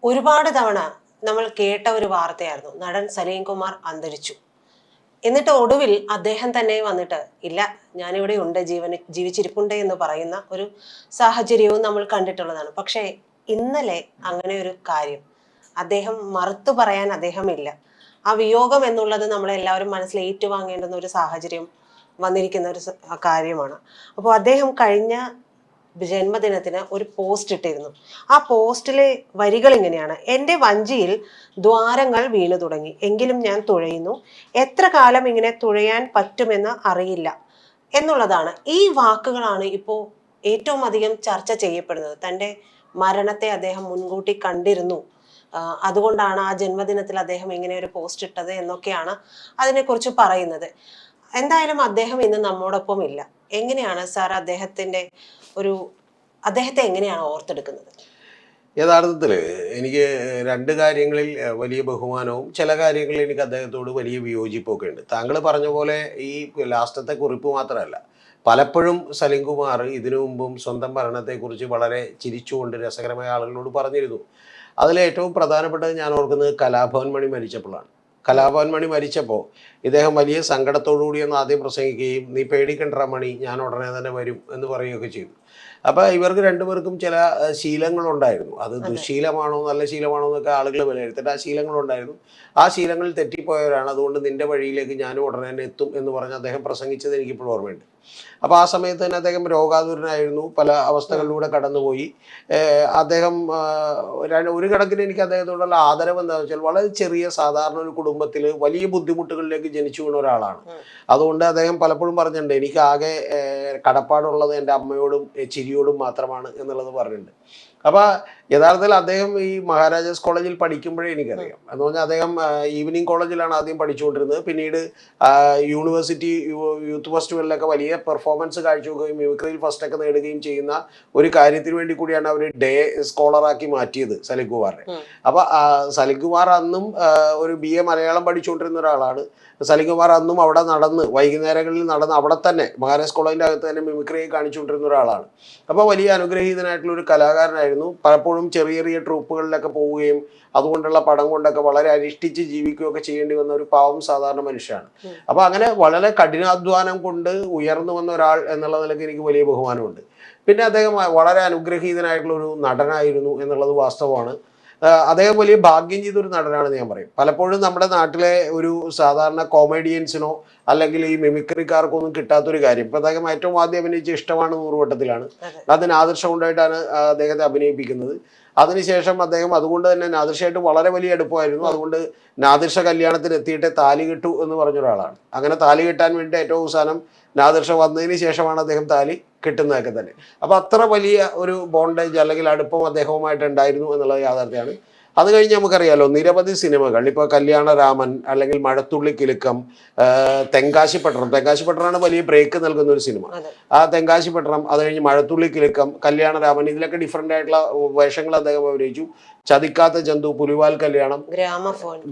ഒരുപാട് തവണ നമ്മൾ കേട്ട ഒരു വാർത്തയായിരുന്നു. നടൻ സലീം കുമാർ അന്തരിച്ചു. എന്നിട്ട് ഒടുവിൽ അദ്ദേഹം തന്നെ വന്നിട്ട് ഇല്ല, ഞാനിവിടെ ഉണ്ട്, ജീവിച്ചിരിപ്പുണ്ട് എന്ന് പറയുന്ന ഒരു സാഹചര്യവും നമ്മൾ കണ്ടിട്ടുള്ളതാണ്. പക്ഷേ ഇന്നലെ അങ്ങനെ ഒരു കാര്യം അദ്ദേഹം മറുത്തു പറയാൻ അദ്ദേഹമില്ല. ആ വിയോഗം എന്നുള്ളത് നമ്മളെല്ലാവരും മനസ്സിൽ ഏറ്റുവാങ്ങേണ്ടുന്ന ഒരു സാഹചര്യം വന്നിരിക്കുന്ന ഒരു കാര്യമാണ്. അപ്പോൾ അദ്ദേഹം കഴിഞ്ഞ ജന്മദിനത്തിന് ഒരു പോസ്റ്റ് ഇട്ടിരുന്നു. ആ പോസ്റ്റിലെ വരികൾ ഇങ്ങനെയാണ്: എൻ്റെ വഞ്ചിയിൽ ദ്വാരങ്ങൾ വീണു തുടങ്ങി, എങ്കിലും ഞാൻ തുഴയുന്നു, എത്ര കാലം ഇങ്ങനെ തുഴയാൻ പറ്റുമെന്ന് അറിയില്ല എന്നുള്ളതാണ്. ഈ വാക്കുകളാണ് ഇപ്പോൾ ഏറ്റവും അധികം ചർച്ച ചെയ്യപ്പെടുന്നത്. തൻ്റെ മരണത്തെ അദ്ദേഹം മുൻകൂട്ടി കണ്ടിരുന്നു, അതുകൊണ്ടാണ് ആ ജന്മദിനത്തിൽ അദ്ദേഹം ഇങ്ങനെ ഒരു പോസ്റ്റ് ഇട്ടത് എന്നൊക്കെയാണ് അതിനെക്കുറിച്ച് പറയുന്നത്. എന്തായാലും അദ്ദേഹം ഇന്ന് നമ്മോടൊപ്പം ഇല്ല. എങ്ങനെയാണ് സാർ അദ്ദേഹത്തെ എങ്ങനെയാണ് ഓർത്തെടുക്കുന്നത്? യഥാർത്ഥത്തിൽ എനിക്ക് രണ്ട് കാര്യങ്ങളിൽ വലിയ ബഹുമാനവും ചില കാര്യങ്ങളിൽ എനിക്ക് അദ്ദേഹത്തോട് വലിയ വിയോജിപ്പൊക്കെ ഉണ്ട്. താങ്കൾ പറഞ്ഞ പോലെ ഈ ലാസ്റ്റത്തെ കുറിപ്പ് മാത്രമല്ല, പലപ്പോഴും സലീം കുമാർ ഇതിനു മുമ്പും സ്വന്തം മരണത്തെക്കുറിച്ച് വളരെ ചിരിച്ചുകൊണ്ട് രസകരമായ ആളുകളോട് പറഞ്ഞിരുന്നു. അതിലേറ്റവും പ്രധാനപ്പെട്ടത് ഞാൻ ഓർക്കുന്നത് കലാഭവൻ മണി മരിച്ചപ്പോഴാണ്. കലാഭവൻ മണി മരിച്ചപ്പോൾ ഇദ്ദേഹം വലിയ സങ്കടത്തോടു കൂടിയൊന്ന് ആദ്യം പ്രസംഗിക്കുകയും നീ പേടിക്കണ്ട മണി, ഞാൻ ഉടനെ തന്നെ വരും എന്ന് പറയുകയൊക്കെ ചെയ്തു. അപ്പോൾ ഇവർക്ക് രണ്ടുപേർക്കും ചില ശീലങ്ങളുണ്ടായിരുന്നു. അത് ദുശീലമാണോ നല്ല ശീലമാണോ എന്നൊക്കെ ആളുകൾ വിലയിരുത്തിട്ട് ആ ശീലങ്ങളുണ്ടായിരുന്നു. ആ ശീലങ്ങളിൽ തെറ്റിപ്പോയവരാണ്. അതുകൊണ്ട് നിന്റെ വഴിയിലേക്ക് ഞാനും ഉടനെ തന്നെ എത്തും എന്ന് പറഞ്ഞ് അദ്ദേഹം പ്രസംഗിച്ചത് എനിക്കിപ്പോഴും ഓർമ്മയുണ്ട്. അപ്പോൾ ആ സമയത്ത് തന്നെ അദ്ദേഹം രോഗാതുരനായിരുന്നു, പല അവസ്ഥകളിലൂടെ കടന്നുപോയി. അദ്ദേഹം ഒരു കണക്കിന് എനിക്ക് അദ്ദേഹത്തോടുള്ള ആദരവ് എന്താണെന്ന് വെച്ചാൽ, വളരെ ചെറിയ സാധാരണ ഒരു കുടുംബത്തിൽ വലിയ ബുദ്ധിമുട്ടുകളിലേക്ക് ജനിച്ചു വീണ ഒരാളാണ്. അതുകൊണ്ട് അദ്ദേഹം പലപ്പോഴും പറഞ്ഞിട്ടുണ്ട്, എനിക്ക് ആകെ കടപ്പാടുള്ളത് എൻ്റെ അമ്മയോടും ചിരിയോടും മാത്രമാണ് എന്നുള്ളത് പറഞ്ഞിട്ടുണ്ട്. അപ്പോൾ യഥാർത്ഥത്തിൽ അദ്ദേഹം ഈ മഹാരാജാസ് കോളേജിൽ പഠിക്കുമ്പോഴേ എനിക്കറിയാം. എന്ന് പറഞ്ഞാൽ അദ്ദേഹം ഈവനിങ് കോളേജിലാണ് ആദ്യം പഠിച്ചുകൊണ്ടിരുന്നത്. പിന്നീട് യൂണിവേഴ്സിറ്റി യൂത്ത് ഫെസ്റ്റിവലിലൊക്കെ വലിയ പെർഫോമൻസ് കാഴ്ചവെക്കുകയും മിമിക്രിയിൽ ഫസ്റ്റൊക്കെ നേടുകയും ചെയ്യുന്ന ഒരു കാര്യത്തിന് വേണ്ടി കൂടിയാണ് അവർ ഡേ സ്കോളറാക്കി മാറ്റിയത് സലീം കുമാറിനെ. അപ്പോൾ സലീം കുമാർ അന്നും ഒരു BA മലയാളം പഠിച്ചുകൊണ്ടിരുന്ന ഒരാളാണ്. സലീം കുമാർ അന്നും അവിടെ നടന്ന് വൈകുന്നേരങ്ങളിൽ നടന്ന് അവിടെ തന്നെ മഹാരാജാസ് കോളേജിൻ്റെ അകത്ത് തന്നെ മിമിക്രിയെ കാണിച്ചുകൊണ്ടിരുന്ന ഒരാളാണ്. അപ്പോൾ വലിയ അനുഗ്രഹീതനായിട്ടുള്ള ഒരു കലാകാരനായിരുന്നു. പലപ്പോഴും ചെറിയ ചെറിയ ട്രൂപ്പുകളിലൊക്കെ പോവുകയും അതുകൊണ്ടുള്ള പടം കൊണ്ടൊക്കെ വളരെ അരിഷ്ടിച്ച് ജീവിക്കുകയൊക്കെ ചെയ്യേണ്ടി വന്ന ഒരു പാവം സാധാരണ മനുഷ്യനാണ്. അപ്പോൾ അങ്ങനെ വളരെ കഠിനാധ്വാനം കൊണ്ട് ഉയർന്നു വന്ന ഒരാൾ എന്നുള്ള നിലയ്ക്ക് എനിക്ക് വലിയ ബഹുമാനമുണ്ട്. പിന്നെ അദ്ദേഹം വളരെ അനുഗ്രഹീതനായിട്ടുള്ള ഒരു നടനായിരുന്നു എന്നുള്ളത് വാസ്തവമാണ്. അദ്ദേഹം വലിയ ഭാഗ്യം ചെയ്തൊരു നടനാണെന്ന് ഞാൻ പറയും. പലപ്പോഴും നമ്മുടെ നാട്ടിലെ ഒരു സാധാരണ കോമഡിയൻസിനോ അല്ലെങ്കിൽ ഈ മിമിക്രിക്കാർക്കോ ഒന്നും കിട്ടാത്തൊരു കാര്യം, ഇപ്പം അദ്ദേഹം ഏറ്റവും ആദ്യം അഭിനയിച്ച ഇഷ്ടമാണ് നൂറുവട്ടത്തിലാണ്. അതിന് ആദർശം കൊണ്ടായിട്ടാണ് അദ്ദേഹത്തെ അഭിനയിപ്പിക്കുന്നത്. അതിനുശേഷം അദ്ദേഹം അതുകൊണ്ട് തന്നെ നാദിർഷയായിട്ട് വളരെ വലിയ അടുപ്പമായിരുന്നു. അതുകൊണ്ട് നാദിർഷ കല്യാണത്തിന് എത്തിയിട്ട് താലി കെട്ടു എന്ന് പറഞ്ഞൊരാളാണ്. അങ്ങനെ താലി കെട്ടാൻ വേണ്ടി ഏറ്റവും അവസാനം നാദിർഷ വന്നതിന് ശേഷമാണ് അദ്ദേഹം താലി കിട്ടുന്നതൊക്കെ തന്നെ. അപ്പോൾ അത്ര വലിയ ഒരു ബോണ്ടേജ് അല്ലെങ്കിൽ അടുപ്പം അദ്ദേഹവുമായിട്ട് ഉണ്ടായിരുന്നു എന്നുള്ളത് യാഥാർത്ഥ്യമാണ്. അത് കഴിഞ്ഞ് നമുക്കറിയാലോ, നിരവധി സിനിമകൾ, ഇപ്പോൾ കല്യാണരാമൻ അല്ലെങ്കിൽ മഴത്തുള്ളി കിലുക്കം, തെങ്കാശിപ്പട്ടണം വലിയ ബ്രേക്ക് നൽകുന്ന ഒരു സിനിമ. ആ തെങ്കാശിപ്പട്ടണം, അത് കഴിഞ്ഞ് മഴത്തുള്ളി കിലുക്കം, കല്യാണരാമൻ, ഇതിലൊക്കെ ഡിഫറെൻ്റ് ആയിട്ടുള്ള വേഷങ്ങൾ അദ്ദേഹം അഭിനയിച്ചു. ചതിക്കാത്ത ജന്തു, പുലിവാൽ കല്യാണം,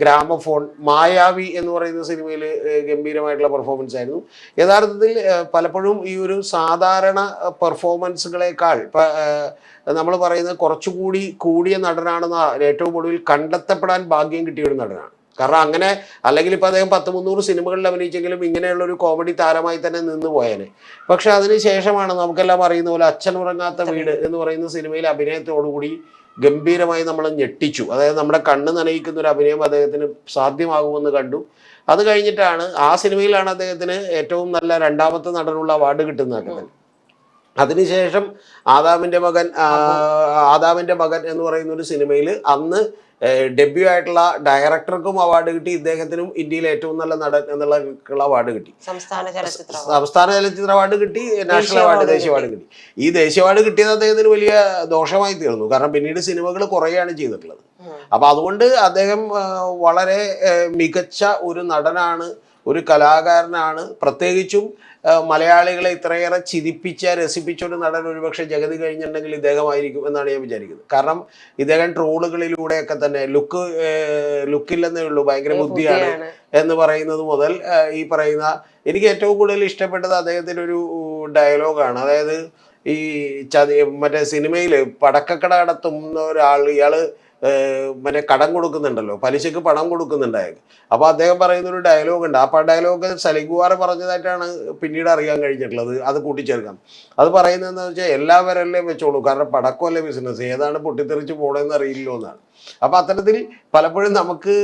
ഗ്രാമഫോൺ, മായാവി എന്ന് പറയുന്ന സിനിമയിൽ ഗംഭീരമായിട്ടുള്ള പെർഫോമൻസ് ആയിരുന്നു. യഥാർത്ഥത്തിൽ പലപ്പോഴും ഈ ഒരു സാധാരണ പെർഫോമൻസുകളെക്കാൾ നമ്മൾ പറയുന്നത് കുറച്ചുകൂടി കൂടിയ നടനാണെന്ന് ഏറ്റവും ഒടുവിൽ കണ്ടെത്തപ്പെടാൻ ഭാഗ്യം കിട്ടിയ ഒരു നടനാണ്. കാരണം അങ്ങനെ അല്ലെങ്കിൽ ഇപ്പം അദ്ദേഹം 100-300 സിനിമകളിൽ അഭിനയിച്ചെങ്കിലും ഇങ്ങനെയുള്ള ഒരു കോമഡി താരമായി തന്നെ നിന്ന് പോയേനെ. പക്ഷെ അതിനുശേഷമാണ് നമുക്കെല്ലാം അറിയുന്ന പോലെ അച്ഛൻ ഉറങ്ങാത്ത വീട് എന്ന് പറയുന്ന സിനിമയിൽ അഭിനയത്തോടുകൂടി ഗംഭീരമായി നമ്മൾ ഞെട്ടിച്ചു. അതായത് നമ്മുടെ കണ്ണ് നനയിക്കുന്ന ഒരു അഭിനയം അദ്ദേഹത്തിന് സാധ്യമാകുമെന്ന് കണ്ടു. അത് കഴിഞ്ഞിട്ടാണ് ആ സിനിമയിലാണ് അദ്ദേഹത്തിന് ഏറ്റവും നല്ല രണ്ടാമത്തെ നടനുള്ള അവാർഡ് കിട്ടുന്നതൊക്കെ തന്നെ. അതിനുശേഷം ആദാമിൻ്റെ മകൻ എന്ന് പറയുന്ന ഒരു സിനിമയിൽ അന്ന് ഡെബ്യൂ ആയിട്ടുള്ള ഡയറക്ടർക്കും അവാർഡ് കിട്ടി, ഇദ്ദേഹത്തിനും ഇന്ത്യയിലെ ഏറ്റവും നല്ല നടൻ എന്നുള്ള അവാർഡ് കിട്ടി. സംസ്ഥാന ചലച്ചിത്ര അവാർഡ് കിട്ടി, നാഷണൽ അവാർഡ്, ദേശീയ അവാർഡ് കിട്ടി. ഈ ദേശീയ അവാർഡ് കിട്ടിയത് അദ്ദേഹത്തിന് വലിയ ദോഷമായി തീർന്നു. കാരണം പിന്നീട് സിനിമകൾ കുറേയാണ് ചെയ്തിട്ടുള്ളത്. അപ്പൊ അതുകൊണ്ട് അദ്ദേഹം വളരെ മികച്ച ഒരു നടനാണ്, ഒരു കലാകാരനാണ്. പ്രത്യേകിച്ചും മലയാളികളെ ഇത്രയേറെ രസിപ്പിച്ച ഒരു നടൻ ഒരുപക്ഷെ ജഗതി കഴിഞ്ഞിട്ടുണ്ടെങ്കിൽ ഇദ്ദേഹമായിരിക്കും എന്നാണ് ഞാൻ വിചാരിക്കുന്നത്. കാരണം ഇദ്ദേഹം ട്രോളുകളിലൂടെയൊക്കെ തന്നെ ലുക്കില്ലെന്നേ ഉള്ളൂ, ഭയങ്കര ബുദ്ധിയാണ് എന്ന് പറയുന്നത് മുതൽ ഈ പറയുന്ന, എനിക്ക് ഏറ്റവും കൂടുതൽ ഇഷ്ടപ്പെട്ടത് അദ്ദേഹത്തിൻ്റെ ഒരു ഡയലോഗാണ്. അതായത് ഈ മറ്റേ സിനിമയിൽ പടക്കക്കട നടത്തുന്ന ഒരാൾ, ഇയാള് മറ്റേ കടം കൊടുക്കുന്നുണ്ടല്ലോ, പലിശക്ക് പണം കൊടുക്കുന്നുണ്ടായിരുന്നു. അപ്പോൾ അദ്ദേഹം പറയുന്ന ഒരു ഡയലോഗ് ഉണ്ട്. ആ ഡയലോഗ് സലിംകുമാർ പറഞ്ഞതായിട്ടാണ് പിന്നീട് അറിയാൻ കഴിഞ്ഞിട്ടുള്ളത്. അത് കൂട്ടിച്ചേർക്കാം. അത് പറയുന്നതെന്ന് വെച്ചാൽ എല്ലാ വിരലിലേയും വെച്ചോളൂ, കാരണം പടക്കമല്ലേ ബിസിനസ്, ഏതാണ് പൊട്ടിത്തെറിച്ച് പോകണമെന്ന് അറിയില്ലോ എന്നാണ്. അപ്പം അത്തരത്തിൽ പലപ്പോഴും നമുക്ക്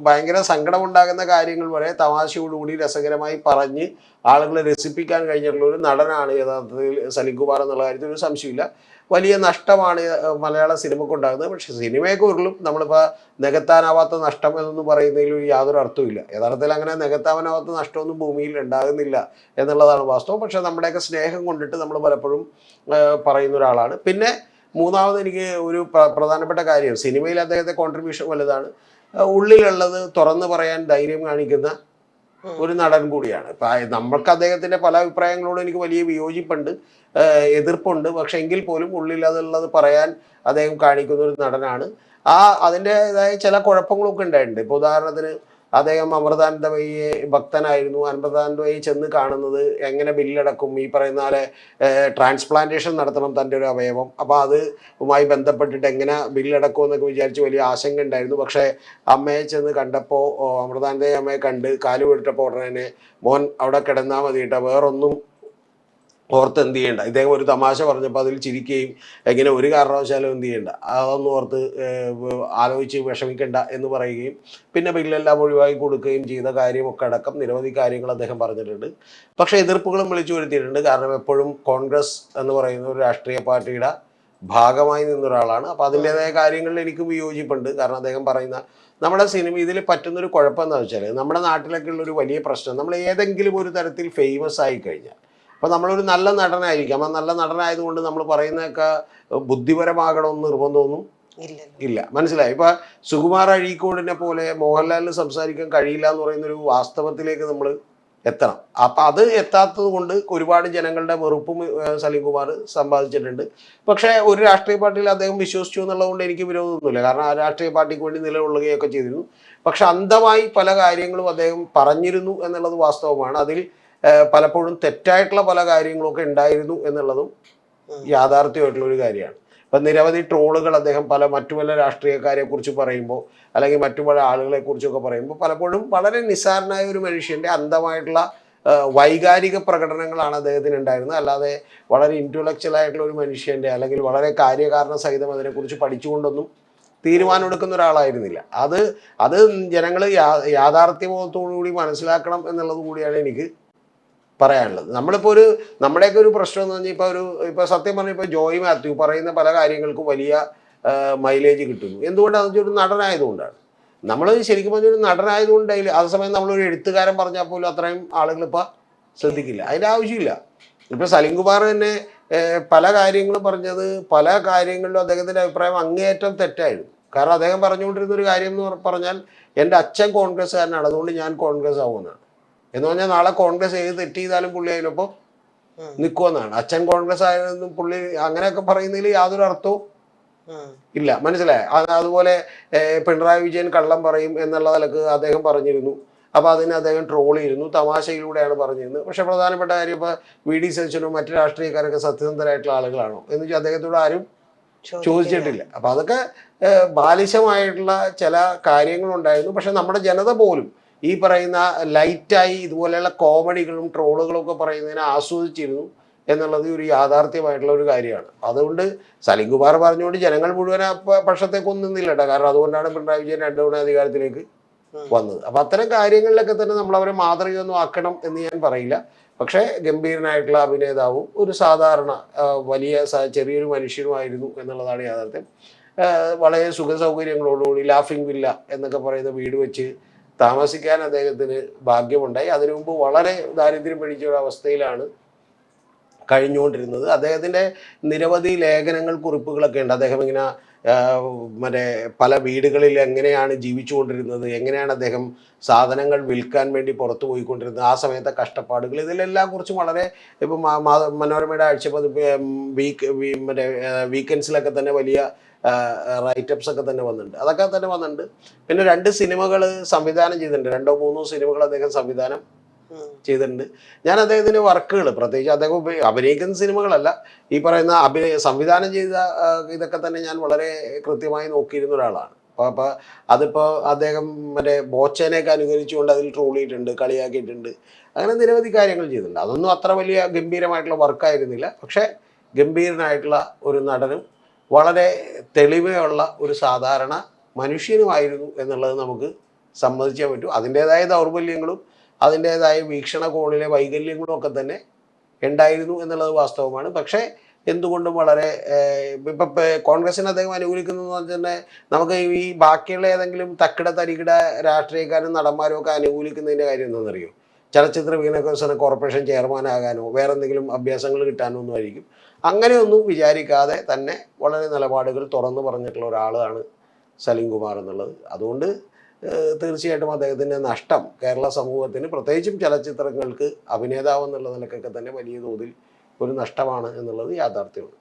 ഭയങ്കര സങ്കടമുണ്ടാകുന്ന കാര്യങ്ങൾ വരെ തമാശയോടുകൂടി രസകരമായി പറഞ്ഞ് ആളുകളെ രസിപ്പിക്കാൻ കഴിഞ്ഞിട്ടുള്ള ഒരു നടനാണ് യഥാർത്ഥത്തിൽ സലിംകുമാർ എന്നുള്ള കാര്യത്തിൽ ഒരു സംശയമില്ല. വലിയ നഷ്ടമാണ് മലയാള സിനിമയ്ക്ക് ഉണ്ടാകുന്നത്. പക്ഷെ സിനിമയൊക്കെ ഉരുളും, നമ്മളിപ്പോൾ നികത്താനാവാത്ത നഷ്ടം എന്നൊന്നും പറയുന്നതിൽ യാതൊരു അർത്ഥവുമില്ല. യഥാർത്ഥത്തിൽ അങ്ങനെ നികത്താനാവാത്ത നഷ്ടമൊന്നും ഭൂമിയിൽ ഉണ്ടാകുന്നില്ല എന്നുള്ളതാണ് വാസ്തവം. പക്ഷെ നമ്മുടെയൊക്കെ സ്നേഹം കൊണ്ടിട്ട് നമ്മൾ പലപ്പോഴും പറയുന്ന ഒരാളാണ്. പിന്നെ മൂന്നാമത് എനിക്ക് ഒരു പ്രധാനപ്പെട്ട കാര്യം, സിനിമയിൽ അദ്ദേഹത്തെ കോൺട്രിബ്യൂഷൻ വലുതാണ്. ഉള്ളിലുള്ളത് തുറന്നു പറയാൻ ധൈര്യം കാണിക്കുന്ന ഒരു നടൻ കൂടിയാണ്. ഇപ്പം നമ്മൾക്ക് അദ്ദേഹത്തിൻ്റെ പല അഭിപ്രായങ്ങളോടും എനിക്ക് വലിയ വിയോജിപ്പുണ്ട്, എതിർപ്പുണ്ട്. പക്ഷെ എങ്കിൽ പോലും ഉള്ളിൽ അതുള്ളത് പറയാൻ അദ്ദേഹം കാണിക്കുന്ന ഒരു നടനാണ്. അതിൻ്റെതായ ചില കുഴപ്പങ്ങളൊക്കെ ഉണ്ടായിട്ടുണ്ട്. ഇപ്പോൾ ഉദാഹരണത്തിന് അദ്ദേഹം അമൃതാനന്ദമയിയെ ഭക്തനായിരുന്നു. അമൃതാനന്ദമയി ചെന്ന് കാണുന്നത് എങ്ങനെ ബില്ലടക്കും, ഈ പറയുന്ന പോലെ ട്രാൻസ്പ്ലാന്റേഷൻ നടത്തണം തൻ്റെ ഒരു അവയവം, അപ്പോൾ അതുമായി ബന്ധപ്പെട്ടിട്ട് എങ്ങനെ ബില്ലടക്കും എന്നൊക്കെ വിചാരിച്ച് വലിയ ആശങ്ക ഉണ്ടായിരുന്നു. പക്ഷേ അമ്മയെ ചെന്ന് കണ്ടപ്പോൾ, അമൃതാനന്ദമയി അമ്മയെ കണ്ട് കാല് വിട്ടപ്പോൾ ഉടനെ തന്നെ മോൻ അവിടെ കിടന്നാൽ മതി കേട്ടോ, വേറൊന്നും ഓർത്ത് എന്ത് ചെയ്യണ്ട. ഇദ്ദേഹം ഒരു തമാശ പറഞ്ഞപ്പോൾ അതിൽ ചിരിക്കുകയും എങ്ങനെ ഒരു കാരണവശാലും എന്ത് ചെയ്യണ്ട, അതൊന്നും ഓർത്ത് ആലോചിച്ച് വിഷമിക്കണ്ട എന്ന് പറയുകയും പിന്നെ ബില്ലെല്ലാം ഒഴിവാക്കി കൊടുക്കുകയും ചെയ്ത കാര്യമൊക്കെ അടക്കം നിരവധി കാര്യങ്ങൾ അദ്ദേഹം പറഞ്ഞിട്ടുണ്ട്. പക്ഷേ എതിർപ്പുകളും വിളിച്ചു വരുത്തിയിട്ടുണ്ട്. കാരണം എപ്പോഴും കോൺഗ്രസ് എന്ന് പറയുന്ന ഒരു രാഷ്ട്രീയ പാർട്ടിയുടെ ഭാഗമായി നിന്നൊരാളാണ്. അപ്പോൾ അതിൻ്റെതായ കാര്യങ്ങളിൽ എനിക്ക് വിയോജിപ്പുണ്ട്. കാരണം അദ്ദേഹം പറയുന്ന നമ്മുടെ സിനിമ ഇതിൽ പറ്റുന്നൊരു കുഴപ്പം എന്താണെന്ന് വെച്ചാൽ, നമ്മുടെ നാട്ടിലൊക്കെ ഉള്ളൊരു വലിയ പ്രശ്നം, നമ്മൾ ഏതെങ്കിലും ഒരു തരത്തിൽ ഫേമസ് ആയി കഴിഞ്ഞാൽ, അപ്പോൾ നമ്മളൊരു നല്ല നടനായിരിക്കാം, ആ നല്ല നടനായതുകൊണ്ട് നമ്മൾ പറയുന്നതൊക്കെ ബുദ്ധിപരമാകണമെന്ന് നിർബന്ധമൊന്നും ഇല്ല. മനസ്സിലായി? ഇപ്പം സുകുമാർ അഴീക്കോടിനെ പോലെ മോഹൻലാലിന് സംസാരിക്കാൻ കഴിയില്ല എന്ന് പറയുന്നൊരു വാസ്തവത്തിലേക്ക് നമ്മൾ എത്തണം. അപ്പം അത് എത്താത്തത് കൊണ്ട് ഒരുപാട് ജനങ്ങളുടെ വെറുപ്പും സലിംകുമാർ സമ്പാദിച്ചിട്ടുണ്ട്. പക്ഷേ ഒരു രാഷ്ട്രീയ പാർട്ടിയിൽ അദ്ദേഹം വിശ്വസിച്ചു എന്നുള്ളതുകൊണ്ട് എനിക്ക് വിരോധമൊന്നുമില്ല. കാരണം ആ രാഷ്ട്രീയ പാർട്ടിക്ക് വേണ്ടി നിലകൊള്ളുകയൊക്കെ ചെയ്തിരുന്നു. പക്ഷെ അന്ധമായി പല കാര്യങ്ങളും അദ്ദേഹം പറഞ്ഞിരുന്നു എന്നുള്ളത് വാസ്തവമാണ്. അതിൽ പലപ്പോഴും തെറ്റായിട്ടുള്ള പല കാര്യങ്ങളൊക്കെ ഉണ്ടായിരുന്നു എന്നുള്ളതും യാഥാർത്ഥ്യമായിട്ടുള്ള ഒരു കാര്യമാണ്. ഇപ്പം നിരവധി ട്രോളുകൾ അദ്ദേഹം മറ്റു പല രാഷ്ട്രീയക്കാരെ കുറിച്ച് പറയുമ്പോൾ, അല്ലെങ്കിൽ മറ്റു പല ആളുകളെ കുറിച്ചൊക്കെ പറയുമ്പോൾ പലപ്പോഴും വളരെ നിസ്സാരനായ ഒരു മനുഷ്യൻ്റെ അന്ധമായിട്ടുള്ള വൈകാരിക പ്രകടനങ്ങളാണ് അദ്ദേഹത്തിന് ഉണ്ടായിരുന്നത്. അല്ലാതെ വളരെ ഇൻ്റലക്ച്വൽ ആയിട്ടുള്ള ഒരു മനുഷ്യൻ്റെ, അല്ലെങ്കിൽ വളരെ കാര്യകാരണ സഹിതം അതിനെക്കുറിച്ച് പഠിച്ചുകൊണ്ടൊന്നും തീരുമാനമെടുക്കുന്ന ഒരാളായിരുന്നില്ല. അത് ജനങ്ങൾ യാഥാർത്ഥ്യബോധത്തോടു കൂടി മനസ്സിലാക്കണം എന്നുള്ളത് കൂടിയാണ് എനിക്ക് പറയാനുള്ളത്. നമ്മുടെയൊക്കെ ഒരു പ്രശ്നം എന്ന് പറഞ്ഞാൽ ഇപ്പോൾ സത്യം പറഞ്ഞാൽ ഇപ്പോൾ ജോയ് മാത്യു പറയുന്ന പല കാര്യങ്ങൾക്കും വലിയ മൈലേജ് കിട്ടുന്നു. എന്തുകൊണ്ടാണെന്ന് വെച്ചാൽ ഒരു നടനായതുകൊണ്ടാണ്. നമ്മൾ ശരിക്കും പറഞ്ഞാൽ ഒരു നടനായതുകൊണ്ട് അതേസമയം നമ്മളൊരു എഴുത്തുകാരൻ പറഞ്ഞാൽ പോലും അത്രയും ആളുകൾ ഇപ്പോൾ ശ്രദ്ധിക്കില്ല. അതിൻ്റെ ആവശ്യമില്ല. ഇപ്പോൾ സലിംകുമാർ തന്നെ പല കാര്യങ്ങളും പറഞ്ഞത്, പല കാര്യങ്ങളിലും അദ്ദേഹത്തിൻ്റെ അഭിപ്രായം അങ്ങേയറ്റം തെറ്റായിരുന്നു. കാരണം അദ്ദേഹം പറഞ്ഞുകൊണ്ടിരുന്ന ഒരു കാര്യം എന്ന് പറഞ്ഞാൽ, എൻ്റെ അച്ഛൻ കോൺഗ്രസ്സുകാരനാണ്, അതുകൊണ്ട് ഞാൻ കോൺഗ്രസ് ആവുമെന്നാണ്. എന്ന് പറഞ്ഞാൽ നാളെ കോൺഗ്രസ് ഏത് തെറ്റ് ചെയ്താലും പുള്ളി അതിനൊപ്പം നിൽക്കുമെന്നാണ്. അച്ഛൻ കോൺഗ്രസ് ആയതെന്നും പുള്ളി അങ്ങനെയൊക്കെ പറയുന്നതിൽ യാതൊരു അർത്ഥവും ഇല്ല. മനസ്സിലായി? അതുപോലെ പിണറായി വിജയൻ കള്ളം പറയും എന്നുള്ള നിലക്ക് അദ്ദേഹം പറഞ്ഞിരുന്നു. അപ്പോൾ അതിന് അദ്ദേഹം ട്രോൾ ചെയ്തിരുന്നു, തമാശയിലൂടെയാണ് പറഞ്ഞിരുന്നത്. പക്ഷെ പ്രധാനപ്പെട്ട കാര്യം, ഇപ്പോൾ വി ഡി സതീശനും മറ്റു രാഷ്ട്രീയക്കാരൊക്കെ സത്യസന്ധരായിട്ടുള്ള ആളുകളാണോ എന്ന് വെച്ചാൽ അദ്ദേഹത്തോട് ആരും ചോദിച്ചിട്ടില്ല. അപ്പം അതൊക്കെ ബാലിശമായിട്ടുള്ള ചില കാര്യങ്ങളുണ്ടായിരുന്നു. പക്ഷെ നമ്മുടെ ജനത പോലും ഈ പറയുന്ന ലൈറ്റായി ഇതുപോലെയുള്ള കോമഡികളും ട്രോളുകളും ഒക്കെ പറയുന്നതിനെ ആസ്വദിച്ചിരുന്നു എന്നുള്ളത് ഒരു യാഥാർത്ഥ്യമായിട്ടുള്ള ഒരു കാര്യമാണ്. അതുകൊണ്ട് സലിംകുമാർ പറഞ്ഞുകൊണ്ട് ജനങ്ങൾ മുഴുവൻ പക്ഷത്തേക്കൊന്നും നിന്നില്ല കേട്ടോ. കാരണം അതുകൊണ്ടാണ് പിണറായി വിജയൻ 2 തവണ അധികാരത്തിലേക്ക് വന്നത്. അപ്പം അത്തരം കാര്യങ്ങളിലൊക്കെ തന്നെ നമ്മൾ അവരെ മാതൃകയൊന്നും ആക്കണം എന്ന് ഞാൻ പറയില്ല. പക്ഷേ ഗംഭീരനായിട്ടുള്ള അഭിനേതാവും ഒരു സാധാരണ ചെറിയൊരു മനുഷ്യനുമായിരുന്നു എന്നുള്ളതാണ് യാഥാർത്ഥ്യം. വളരെ സുഖ സൗകര്യങ്ങളോടുകൂടി ലാഫിംഗ് വില്ല എന്നൊക്കെ പറയുന്ന വീട് വെച്ച് താമസിക്കാൻ അദ്ദേഹത്തിന് ഭാഗ്യമുണ്ടായി. അതിനു മുമ്പ് വളരെ ദാരിദ്ര്യം പിടിച്ച ഒരു അവസ്ഥയിലാണ് കഴിഞ്ഞുകൊണ്ടിരുന്നത്. അദ്ദേഹത്തിൻ്റെ നിരവധി ലേഖനങ്ങൾ, കുറിപ്പുകളൊക്കെ ഉണ്ട്. അദ്ദേഹം ഇങ്ങനെ പല വീടുകളിൽ എങ്ങനെയാണ് ജീവിച്ചുകൊണ്ടിരുന്നത്, എങ്ങനെയാണ് അദ്ദേഹം സാധനങ്ങൾ വിൽക്കാൻ വേണ്ടി പുറത്തു പോയിക്കൊണ്ടിരുന്നത്, ആ സമയത്തെ കഷ്ടപ്പാടുകൾ, ഇതിലെല്ലാം കുറിച്ചും വളരെ ഇപ്പം മനോരമയുടെ ആഴ്ചപ്പതിപ്പ് വീക്കെൻഡ്സിലൊക്കെ തന്നെ വലിയ റൈറ്റപ്സ് ഒക്കെ തന്നെ വന്നിട്ടുണ്ട്. പിന്നെ 2 സിനിമകൾ സംവിധാനം ചെയ്തിട്ടുണ്ട്. 2 3 സിനിമകൾ അദ്ദേഹം സംവിധാനം ചെയ്തിട്ടുണ്ട്. ഞാൻ അദ്ദേഹത്തിൻ്റെ വർക്കുകൾ, പ്രത്യേകിച്ച് അദ്ദേഹം അഭിനയിക്കുന്ന സിനിമകളല്ല, ഈ പറയുന്ന സംവിധാനം ചെയ്ത ഇതൊക്കെ തന്നെ ഞാൻ വളരെ കൃത്യമായി നോക്കിയിരുന്ന ഒരാളാണ്. അപ്പോൾ അതിപ്പോൾ അദ്ദേഹം മറ്റേ ബോച്ചനെയൊക്കെ അനുകരിച്ചുകൊണ്ട് അതിൽ ട്രോൾ ചെയ്തിട്ടുണ്ട്, കളിയാക്കിയിട്ടുണ്ട്, അങ്ങനെ നിരവധി കാര്യങ്ങൾ ചെയ്തിട്ടുണ്ട്. അതൊന്നും അത്ര വലിയ ഗംഭീരമായിട്ടുള്ള വർക്കായിരുന്നില്ല. പക്ഷേ ഗംഭീരനായിട്ടുള്ള ഒരു നടനും വളരെ തെളിവുള്ള ഒരു സാധാരണ മനുഷ്യനുമായിരുന്നു എന്നുള്ളത് നമുക്ക് സമ്മതിച്ചേ പറ്റൂ. അതിൻ്റേതായ ദൗർബല്യങ്ങളും അതിൻ്റേതായ വീക്ഷണകോണിലെ വൈകല്യങ്ങളും ഒക്കെ തന്നെ ഉണ്ടായിരുന്നു എന്നുള്ളത് വാസ്തവമാണ്. പക്ഷേ എന്തുകൊണ്ടും വളരെ ഇപ്പം കോൺഗ്രസിന് അദ്ദേഹം അനുകൂലിക്കുന്നതെന്ന് പറഞ്ഞാൽ തന്നെ നമുക്ക് ഈ ബാക്കിയുള്ള ഏതെങ്കിലും തക്കിട തരികിട രാഷ്ട്രീയക്കാരും നടന്മാരും ഒക്കെ അനുകൂലിക്കുന്നതിൻ്റെ കാര്യം എന്താണെന്നറിയോ? ചലച്ചിത്ര വികസന കോർപ്പറേഷൻ ചെയർമാനാകാനോ വേറെ എന്തെങ്കിലും അഭ്യാസങ്ങൾ കിട്ടാനോ ഒന്നും ആയിരിക്കും. അങ്ങനെയൊന്നും വിചാരിക്കാതെ തന്നെ വളരെ നിലപാടുകൾ തുറന്നു പറഞ്ഞിട്ടുള്ള ഒരാളാണ് സലീം കുമാർ എന്നുള്ളത്. അതുകൊണ്ട് തീർച്ചയായിട്ടും അദ്ദേഹത്തിൻ്റെ നഷ്ടം കേരള സമൂഹത്തിന്, പ്രത്യേകിച്ചും ചലച്ചിത്രങ്ങൾക്ക് അഭിനേതാവ് എന്നുള്ള നിലക്കൊക്കെ തന്നെ വലിയ തോതിൽ ഒരു നഷ്ടമാണ് എന്നുള്ളത് യാഥാർത്ഥ്യമാണ്.